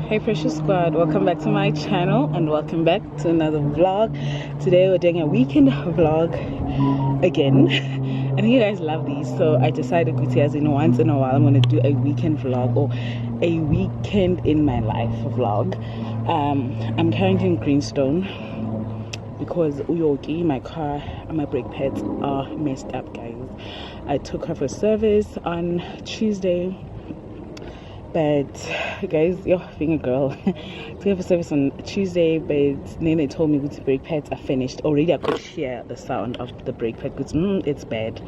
Hey Precious Squad, welcome back to my channel and welcome back to another vlog. Today we're doing a weekend vlog again. I think you guys love these, so I decided as in once in a while I'm going to do a weekend vlog or a weekend in my life vlog. I'm currently in Greenstone because Uyoki, my car and my brake pads are messed up, guys. I took her for service on Tuesday. But guys, being a girl, took her for service on Tuesday, but then they told me the brake pads are finished. Already I could hear the sound of the brake pad because it's bad.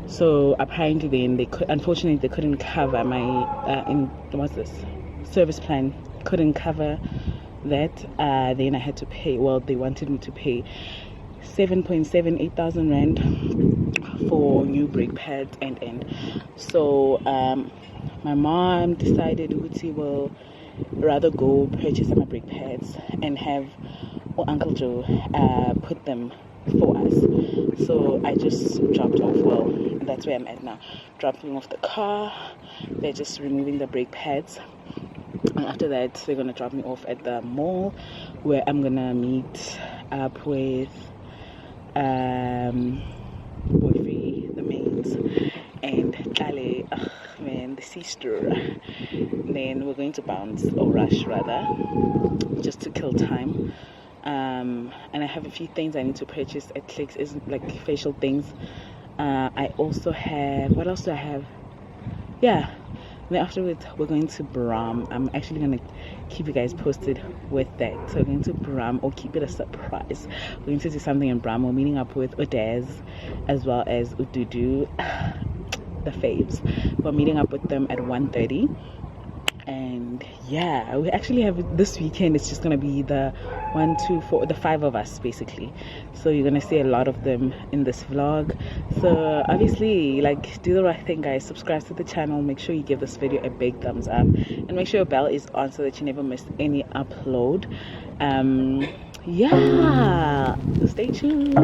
So apparently then unfortunately they couldn't cover my service plan couldn't cover that. Then I had to pay, well, they wanted me to pay 7.78 thousand rand for new brake pads and so my mom decided Uti will rather go purchase my brake pads and have Uncle Joe put them for us. So I just dropped off, well, that's where I'm at now, dropping off the car. They're just removing the brake pads, and after that they're gonna drop me off at the mall where I'm gonna meet up with Boyfriend, the mains, and Kale, man, the sister. Then we're going to bounce or rush rather, just to kill time. And I have a few things I need to purchase at Clicks, is like facial things. I also have, what else do I have? Yeah. Then afterwards we're going to Bram. I'm actually gonna keep you guys posted with that. So we're going to Bram, or keep it a surprise. We're going to do something in Bram. We're meeting up with Odez as well as Ududu, the faves. We're meeting up with them at 1:30. And yeah, we actually have this weekend, it's just gonna be the 1, 2, 4, the 5 of us basically. So you're gonna see a lot of them in this vlog. So obviously, like, do the right thing, guys. Subscribe to the channel, make sure you give this video a big thumbs up, and make sure your bell is on so that you never miss any upload. Yeah, stay tuned.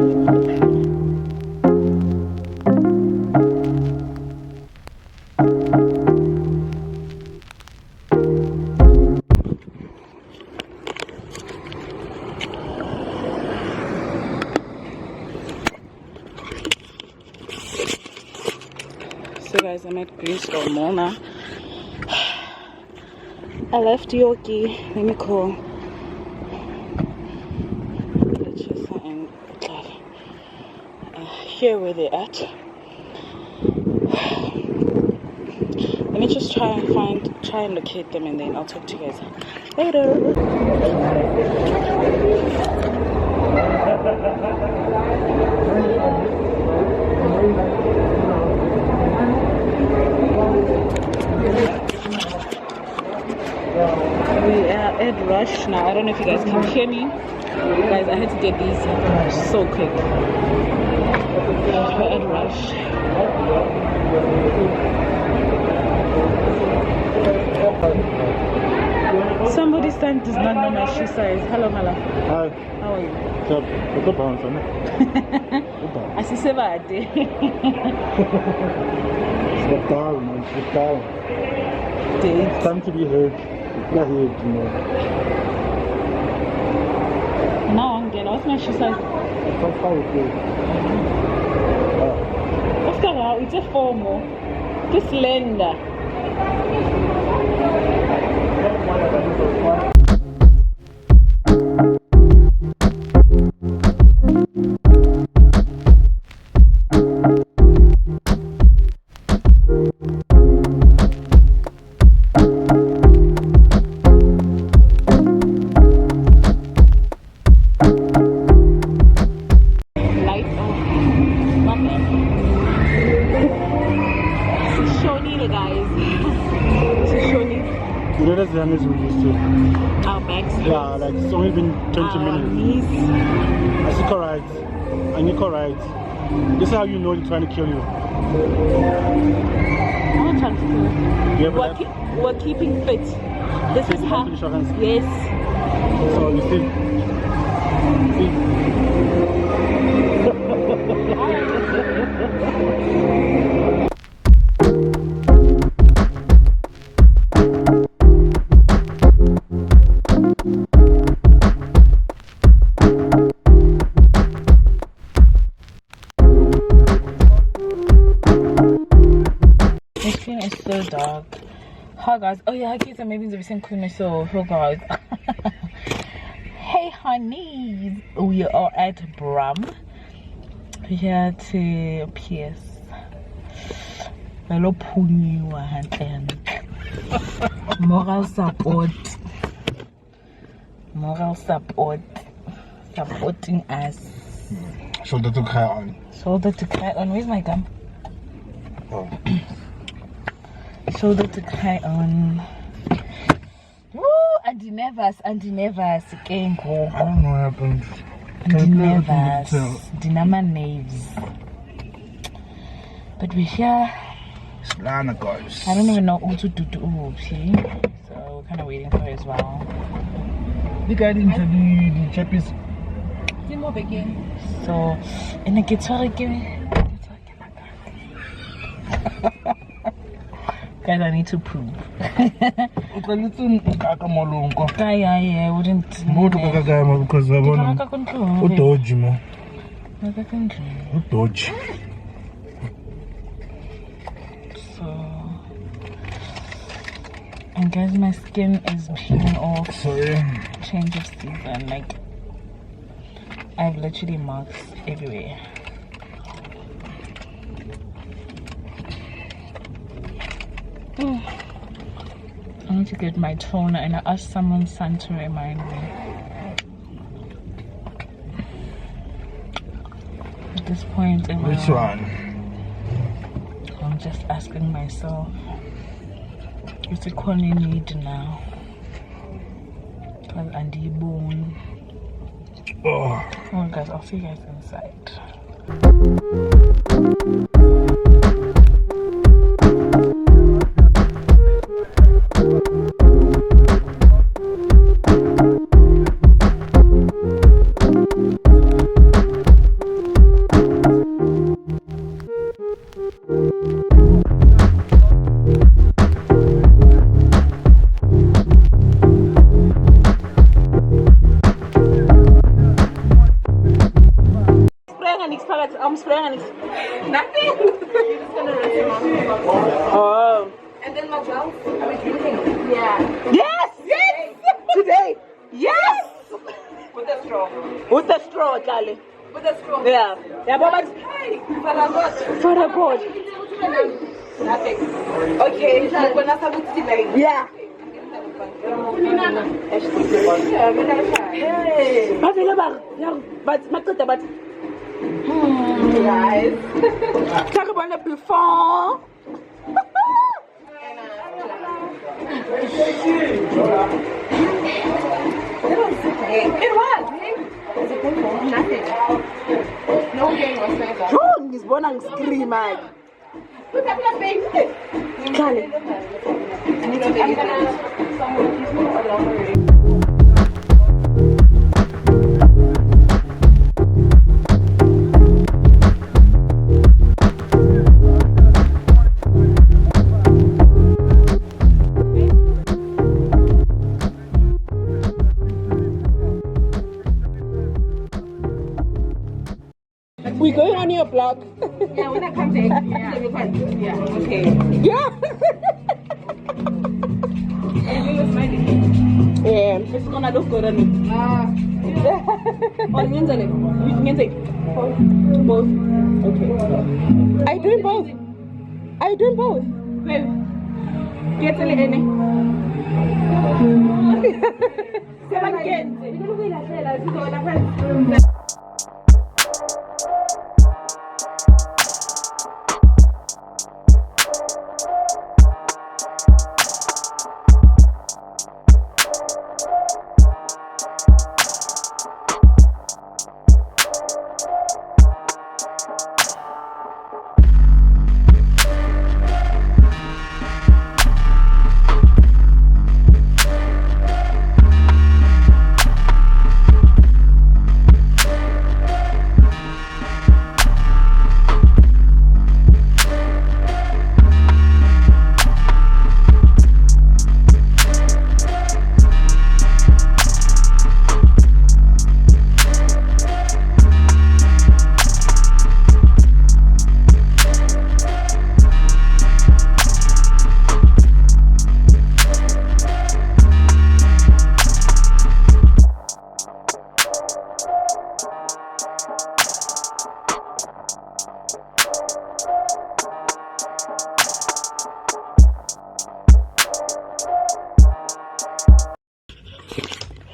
So guys, I'm at Greenstone Mall now. I left Yoki. Let me call. Here where they're at. Let me just try and locate them, and then I'll talk to you guys later. We are at Rush now. I don't know if you guys can hear me. Guys, I had to get these so quick. We're at Rush. Somebody's son does not know my shoe size. Hello, Mala. Hi. How are you? What's up, son? I see Sebade. Sit down, man. Sit down. It's time to be heard. Not here, you know. Now I'm getting, what's my shoe size? It's so far with you. What's that? It's a formal. Just lender. That's the youngest we used to. Our bags? Yeah, like it's only been 20 minutes. I see correct. I need correct. This is how you know they're trying to kill you. I'm not trying to kill you. Yeah, we're keeping fit. This is how. Yes. So you see. Hi guys. Oh yeah, kids are maybe the same corner. So guys. Hey honeys, we are at Brum. Here to PS. Hello, Puni. Moral support. Moral support. Supporting us. Shoulder to cry on. Shoulder to cry on. Where's my gum? Oh. Shoulder to cry on. Woo! Andy Nevers. Can't go. I don't know what happened. Andy Nevers. Dinama Naves. But we're here. Splana guys. I don't even know who to do see. So we're kind of waiting for her as well. The guy didn't tell the chappies. So, and I get sorry, guys, I need to prove. Yeah, I wouldn't. Because I want to dodge more. Dodge. So, and guys, my skin is peeling off. Sorry. Change of season, like I have literally marks everywhere. I need to get my toner and I asked someone's son to remind me. At this point in my Which one? I'm just asking myself, what's the corner need now? Because I'm bone. Oh. Oh guys, I'll see you guys inside. I'm spraying nothing. You're just gonna rinse your mouth. Oh. And then my gloves. Are we drinking? Yeah. Yes! Yes! Today! Yes! With the straw. With the straw, Charlie. With the straw. Yeah. Yeah, but hey, for a god. Nothing. Okay, so when I start with yeah. But guys, talk about it before. It was. Was it painful? Nothing. No pain whatsoever. John is born and scream. What's happening, baby? Charlie. I need to get it. We're going on your block. Yeah, when I come back. Yeah. Okay. Yeah. Yeah. It's gonna look good on me. Both. Okay. Are you doing both? Are you doing both? Get any.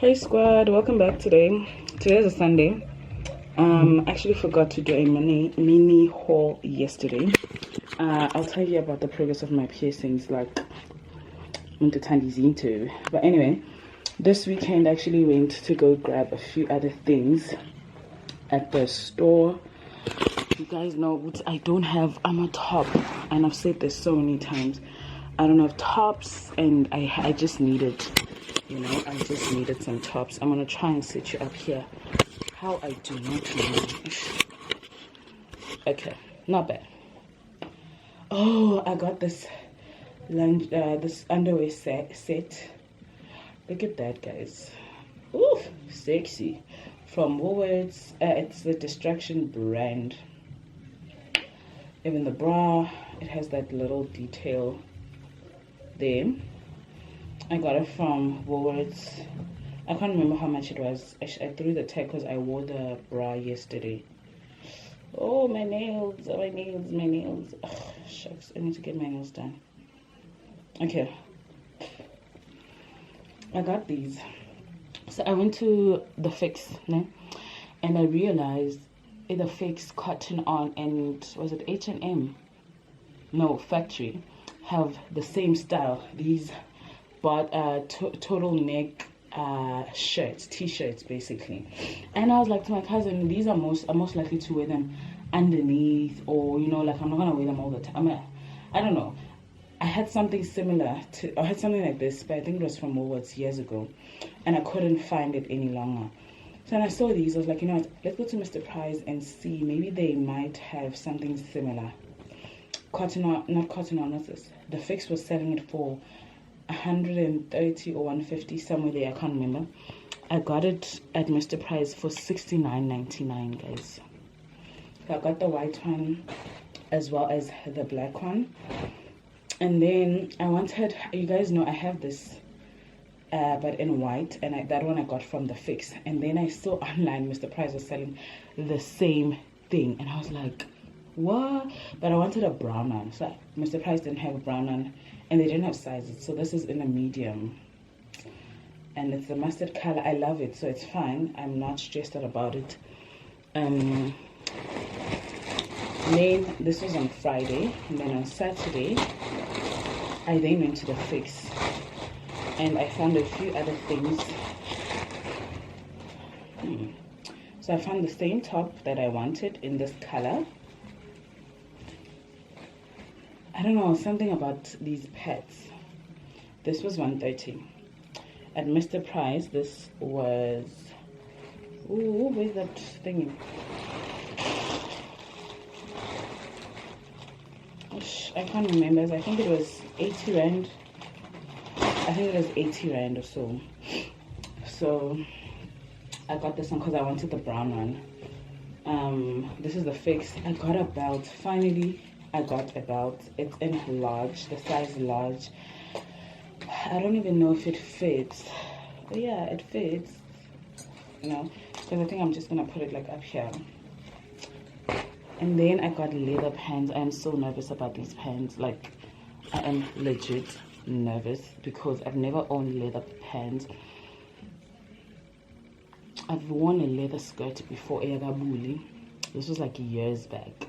Hey squad, welcome back today. Today's a Sunday. Actually forgot to do a mini haul yesterday. I'll tell you about the progress of my piercings, like into. But anyway, this weekend I actually went to go grab a few other things at the store. You guys know I don't have, I'm a top, and I've said this so many times. I don't have tops, and I just needed, you know, I just needed some tops. I'm gonna try and set you up here. How I do not know. Okay, not bad. Oh, I got this this underwear set. Look at that, guys. Ooh, sexy. From Woolworths. It's the Distraction brand. Even the bra, it has that little detail there. I got it from Woolworths. I can't remember how much it was. I threw the tag because I wore the bra yesterday. Oh, my nails, my nails. Ugh, shucks, I need to get my nails done. Okay. I got these. So I went to the Fix, né? And I realized the Fix, Cotton On, and was it H&M? No, Factory, have the same style. These but total neck shirts, t-shirts basically. And I was like to my cousin, these are I'm most likely to wear them underneath, or you know, like I'm not gonna wear them all the time. I don't know. I had something similar to, I had something like this, but I think it was from Woolworths years ago, and I couldn't find it any longer. So when I saw these, I was like, you know what, let's go to Mr. Price and see, maybe they might have something similar. Cotton On, not Cotton On, what's this? The Fix was selling it for 130 or 150, somewhere there, I can't remember. I got it at Mr. Price for $69.99, guys. So I got the white one as well as the black one. And then I wanted, you guys know I have this but in white, and that one I got from the Fix. And then I saw online Mr. Price was selling the same thing, and I was like, what? But I wanted a brown one. So Mr. Price didn't have a brown one, and they didn't have sizes, so this is in a medium, and it's the mustard color. I love it, so it's fine. I'm not stressed out about it. Then this was on Friday, and then on Saturday I then went to the Fix, and I found a few other things. So I found the same top that I wanted in this color. I don't know, something about these pads. This was 130. At Mr. Price, this was, ooh, where's that thingy? I can't remember. I think it was 80 rand. I think it was 80 rand or so. So I got this one because I wanted the brown one. This is the Fix. I got a belt. Finally, I got a belt. It's in large, the size large. I don't even know if it fits, but yeah, it fits, you know, because I think I'm just gonna put it like up here. And then I got leather pants. I am so nervous about these pants. Like, I am legit nervous because I've never owned leather pants. I've worn a leather skirt before, this was like years back,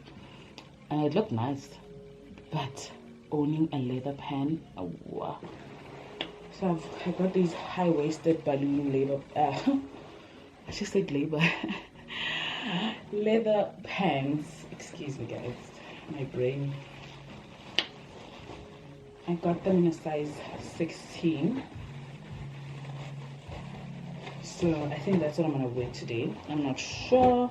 and it looked nice, but owning a leather pant, wow. So I got these high-waisted balloon labor, I just said labor, leather pants. Excuse me, guys, my brain. I got them in a size 16. So I think that's what I'm gonna wear today. I'm not sure,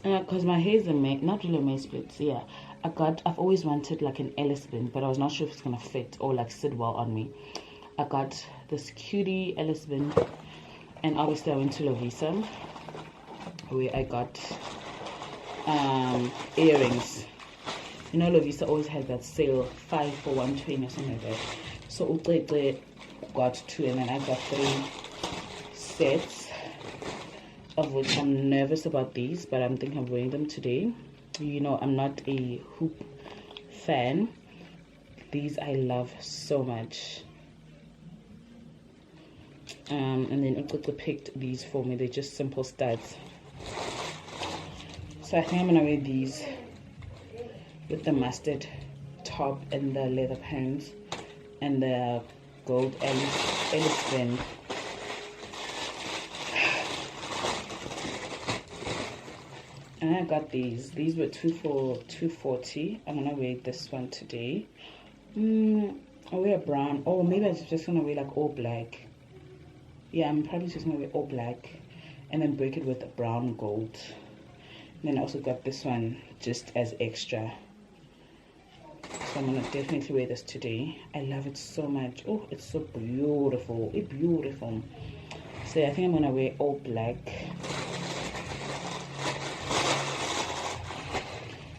because my hair is not really a maze split. So yeah, I've always wanted like an Ellis band, but I was not sure if it's gonna fit or like sit well on me. I got this cutie Ellis band, and obviously I went to Lovisa, where I got earrings. You know, Lovisa always has that sale, 5 for 120 or something like that. So Uqeqe got 2, and then I got 3 sets, of which I'm nervous about these, but I'm thinking of wearing them today. You know, I'm not a hoop fan. These I love so much. And then XOXO picked these for me. They're just simple studs. So I think I'm gonna wear these with the mustard top and the leather pants and the gold Alice band. And I got these. These were 2 for $2.40. I'm gonna wear this one today. I'll wear brown. Oh, maybe I'm just gonna wear like all black. Yeah, I'm probably just gonna wear all black and then break it with a brown gold. And then I also got this one just as extra. So I'm gonna definitely wear this today. I love it so much. Oh, it's so beautiful. It's beautiful. So I think I'm gonna wear all black.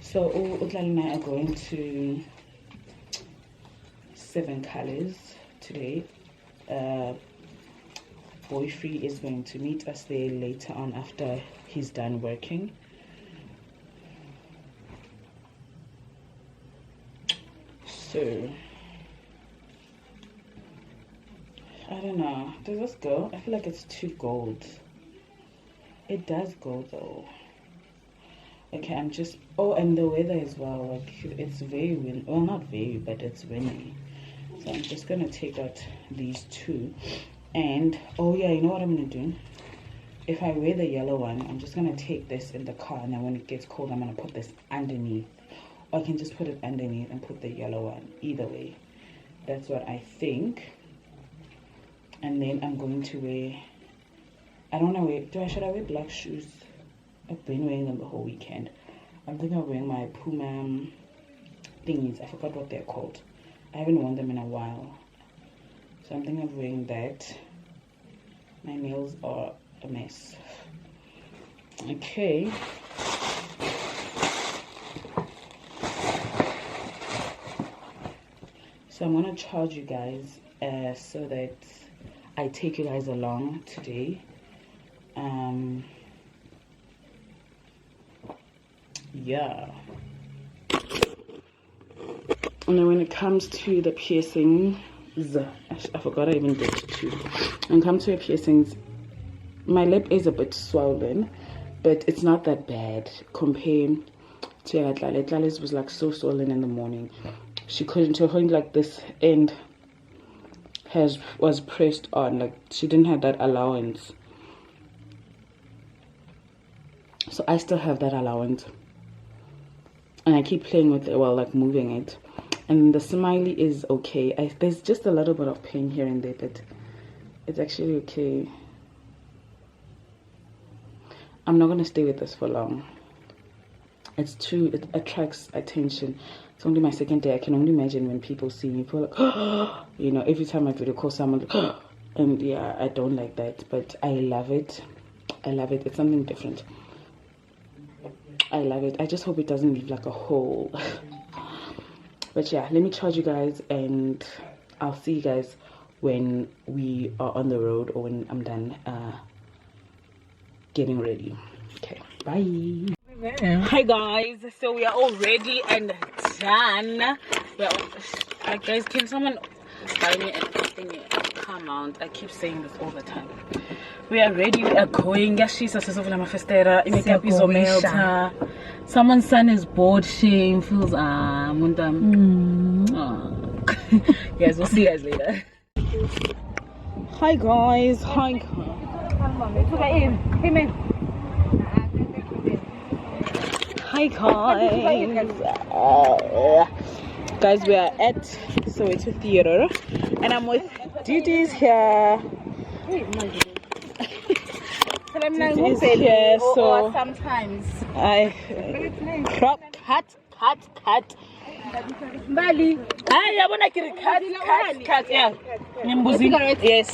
So Utlal and I are going to 7 colors today. Boyfriend is going to meet us there later on after he's done working. So I don't know, does this go? I feel like it's too gold. It does go though. Okay, I'm just, oh, and the weather as well, like it's very windy, well not very, but it's windy. So I'm just gonna take out these 2. And oh yeah, you know what I'm gonna do? If I wear the yellow one, I'm just gonna take this in the car, and then when it gets cold, I'm gonna put this underneath. Or I can just put it underneath and put the yellow one. Either way, that's what I think. And then I'm going to wear, I don't know, should I wear black shoes? I've been wearing them the whole weekend. I'm thinking of wearing my Puma thingies. I forgot what they're called. I haven't worn them in a while. So I'm thinking of wearing that. My nails are a mess. Okay. So I'm gonna charge you guys so that I take you guys along today. Yeah. And then when it comes to the piercings, I forgot I even did 2. When it comes to the piercings, my lip is a bit swollen, but it's not that bad compared to Atlale. Atlale's was like so swollen in the morning. She couldn't, to her like this end was pressed on, like she didn't have that allowance. So I still have that allowance. And I keep playing with it, well, like moving it. And the smiley is okay. There's just a little bit of pain here and there, but it's actually okay. I'm not gonna stay with this for long. It attracts attention. It's only my 2nd day. I can only imagine when people see me, people are like, oh, you know, every time I video call someone, like, oh. And yeah, I don't like that, but I love it. I love it. It's something different. I love it. I just hope it doesn't leave like a hole. But yeah, let me charge you guys, and I'll see you guys when we are on the road or when I'm done getting ready. Okay, bye. Hi guys, so we are all ready and done. Well, guys, can someone buy me a thing? Come on, I keep saying this all the time. We are ready, we are going. Someone's son is bored, shame, feels Guys, we'll see you guys later. Hi guys, hi guys. Guys, we are at Soweto Theater and I'm with Didi's here. Didi's here, so sometimes I cut. Bali. I wanna cut. Yeah. Yes.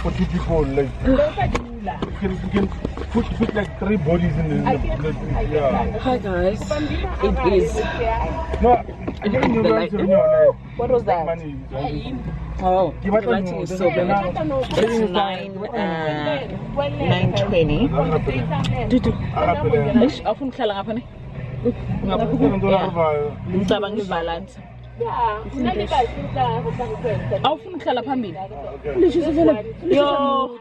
for 2 people. Like you can put like 3 bodies in the yeah. Hi guys, it is. No, What was that? Oh, the lighting is so bad. It's 9:20. Dudu. Often khala ngapha ne. Ngicabanga ibalance. Awufuna ukuhlala phambili. Yo.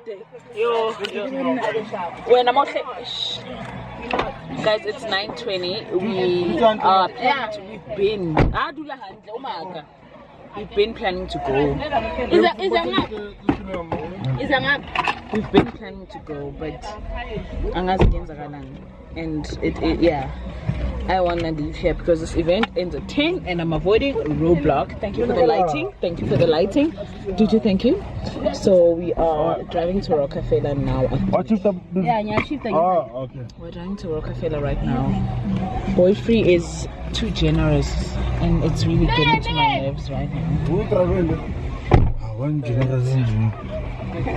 Wena mawuhle. Guys, it's 9:20. We've been planning to go. We've been planning to go, but and yeah. I want to leave here because this event ends at 10 and I'm avoiding a roadblock. Thank you for the lighting. Thank you for the lighting. Dudu, thank you. So we are driving to Rockefeller now. Oh, okay. We're driving to Rockefeller right now. Boy free is too generous and it's really getting to my nerves right now.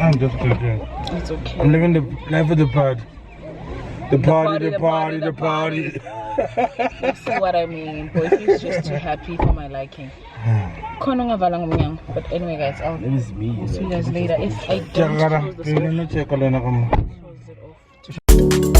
I'm just kidding. It's okay. I'm living the life of the party. The party. You see what I mean? Boy free is just too happy for my liking. But anyway guys, I'll see you guys later. If I don't close the door, close it off.